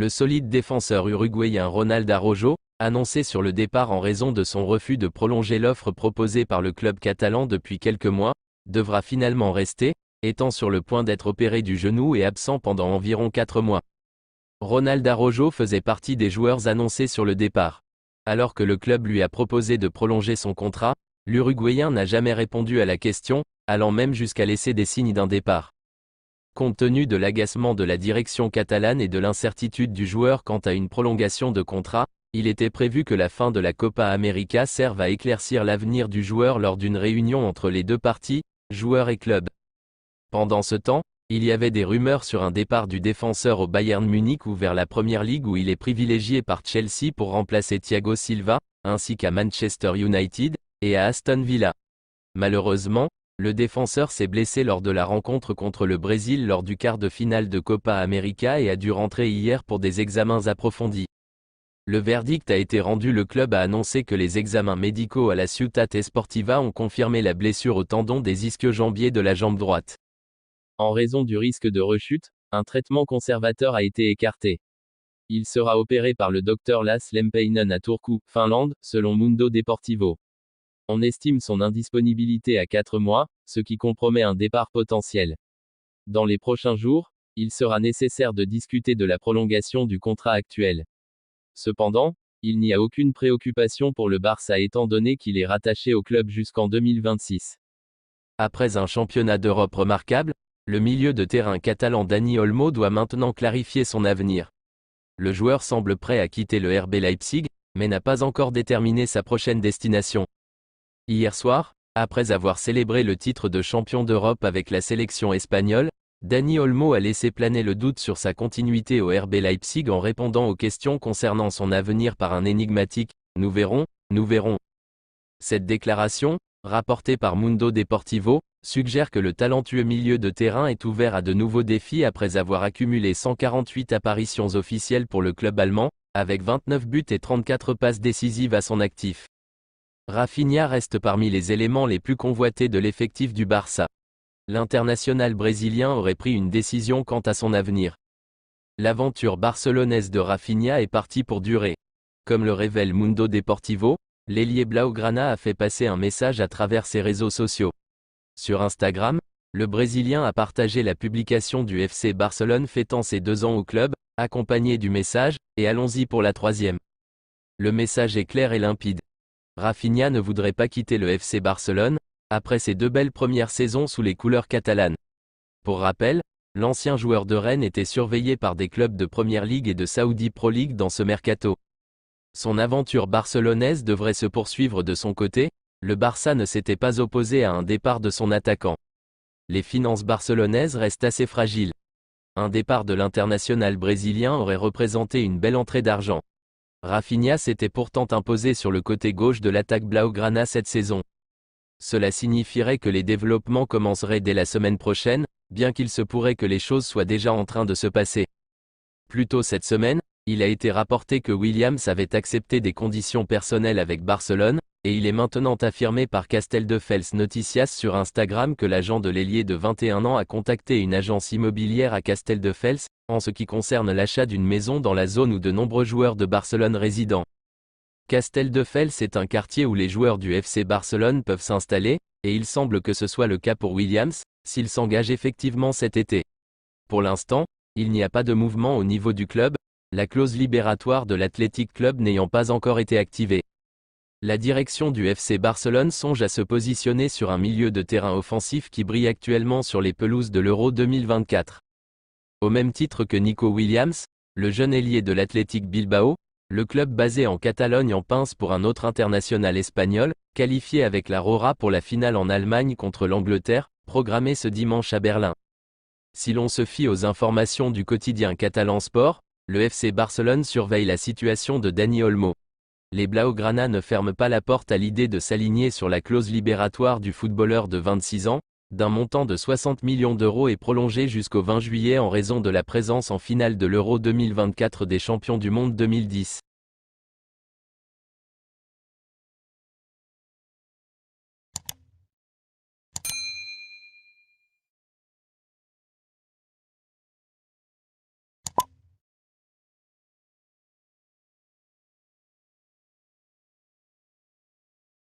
Le solide défenseur uruguayen Ronald Araujo, annoncé sur le départ en raison de son refus de prolonger l'offre proposée par le club catalan depuis quelques mois, devra finalement rester, étant sur le point d'être opéré du genou et absent pendant environ 4 mois. Ronald Araujo faisait partie des joueurs annoncés sur le départ. Alors que le club lui a proposé de prolonger son contrat, l'Uruguayen n'a jamais répondu à la question, allant même jusqu'à laisser des signes d'un départ. Compte tenu de l'agacement de la direction catalane et de l'incertitude du joueur quant à une prolongation de contrat, il était prévu que la fin de la Copa América serve à éclaircir l'avenir du joueur lors d'une réunion entre les deux parties, joueurs et club. Pendant ce temps, il y avait des rumeurs sur un départ du défenseur au Bayern Munich ou vers la Première Ligue où il est privilégié par Chelsea pour remplacer Thiago Silva, ainsi qu'à Manchester United et à Aston Villa. Malheureusement, le défenseur s'est blessé lors de la rencontre contre le Brésil lors du quart de finale de Copa América et a dû rentrer hier pour des examens approfondis. Le verdict a été rendu. Le club a annoncé que les examens médicaux à la Ciutat Esportiva ont confirmé la blessure au tendon des ischio-jambiers de la jambe droite. En raison du risque de rechute, un traitement conservateur a été écarté. Il sera opéré par le Dr Lasse Lempäinen à Turku, Finlande, selon Mundo Deportivo. On estime son indisponibilité à 4 mois, ce qui compromet un départ potentiel. Dans les prochains jours, il sera nécessaire de discuter de la prolongation du contrat actuel. Cependant, il n'y a aucune préoccupation pour le Barça étant donné qu'il est rattaché au club jusqu'en 2026. Après un championnat d'Europe remarquable, le milieu de terrain catalan Dani Olmo doit maintenant clarifier son avenir. Le joueur semble prêt à quitter le RB Leipzig, mais n'a pas encore déterminé sa prochaine destination. Hier soir, après avoir célébré le titre de champion d'Europe avec la sélection espagnole, Dani Olmo a laissé planer le doute sur sa continuité au RB Leipzig en répondant aux questions concernant son avenir par un énigmatique « Nous verrons, nous verrons ». Cette déclaration, rapportée par Mundo Deportivo, suggère que le talentueux milieu de terrain est ouvert à de nouveaux défis après avoir accumulé 148 apparitions officielles pour le club allemand, avec 29 buts et 34 passes décisives à son actif. Rafinha reste parmi les éléments les plus convoités de l'effectif du Barça. L'international brésilien aurait pris une décision quant à son avenir. L'aventure barcelonaise de Rafinha est partie pour durer. Comme le révèle Mundo Deportivo, l'ailier blaugrana a fait passer un message à travers ses réseaux sociaux. Sur Instagram, le Brésilien a partagé la publication du FC Barcelone fêtant ses 2 ans au club, accompagné du message « Et allons-y pour la 3e ». Le message est clair et limpide. Rafinha ne voudrait pas quitter le FC Barcelone, après ses 2 belles premières saisons sous les couleurs catalanes. Pour rappel, l'ancien joueur de Rennes était surveillé par des clubs de Première Ligue et de Saudi Pro League dans ce mercato. Son aventure barcelonaise devrait se poursuivre de son côté, le Barça ne s'était pas opposé à un départ de son attaquant. Les finances barcelonaises restent assez fragiles. Un départ de l'international brésilien aurait représenté une belle entrée d'argent. Rafinha s'était pourtant imposé sur le côté gauche de l'attaque blaugrana cette saison. Cela signifierait que les développements commenceraient dès la semaine prochaine, bien qu'il se pourrait que les choses soient déjà en train de se passer. Plus tôt cette semaine, il a été rapporté que Williams avait accepté des conditions personnelles avec Barcelone, et il est maintenant affirmé par Castelldefels Noticias sur Instagram que l'agent de l'ailier de 21 ans a contacté une agence immobilière à Castelldefels, en ce qui concerne l'achat d'une maison dans la zone où de nombreux joueurs de Barcelone résident. Castelldefels est un quartier où les joueurs du FC Barcelone peuvent s'installer, et il semble que ce soit le cas pour Williams, s'il s'engage effectivement cet été. Pour l'instant, il n'y a pas de mouvement au niveau du club, la clause libératoire de l'Athletic Club n'ayant pas encore été activée. La direction du FC Barcelone songe à se positionner sur un milieu de terrain offensif qui brille actuellement sur les pelouses de l'Euro 2024. Au même titre que Nico Williams, le jeune ailier de l'Athletic Bilbao, le club basé en Catalogne en pince pour un autre international espagnol, qualifié avec la Rora pour la finale en Allemagne contre l'Angleterre, programmée ce dimanche à Berlin. Si l'on se fie aux informations du quotidien Catalan Sport, le FC Barcelone surveille la situation de Dani Olmo. Les Blaugrana ne ferment pas la porte à l'idée de s'aligner sur la clause libératoire du footballeur de 26 ans, d'un montant de 60 millions d'euros et prolongé jusqu'au 20 juillet en raison de la présence en finale de l'Euro 2024 des champions du monde 2010.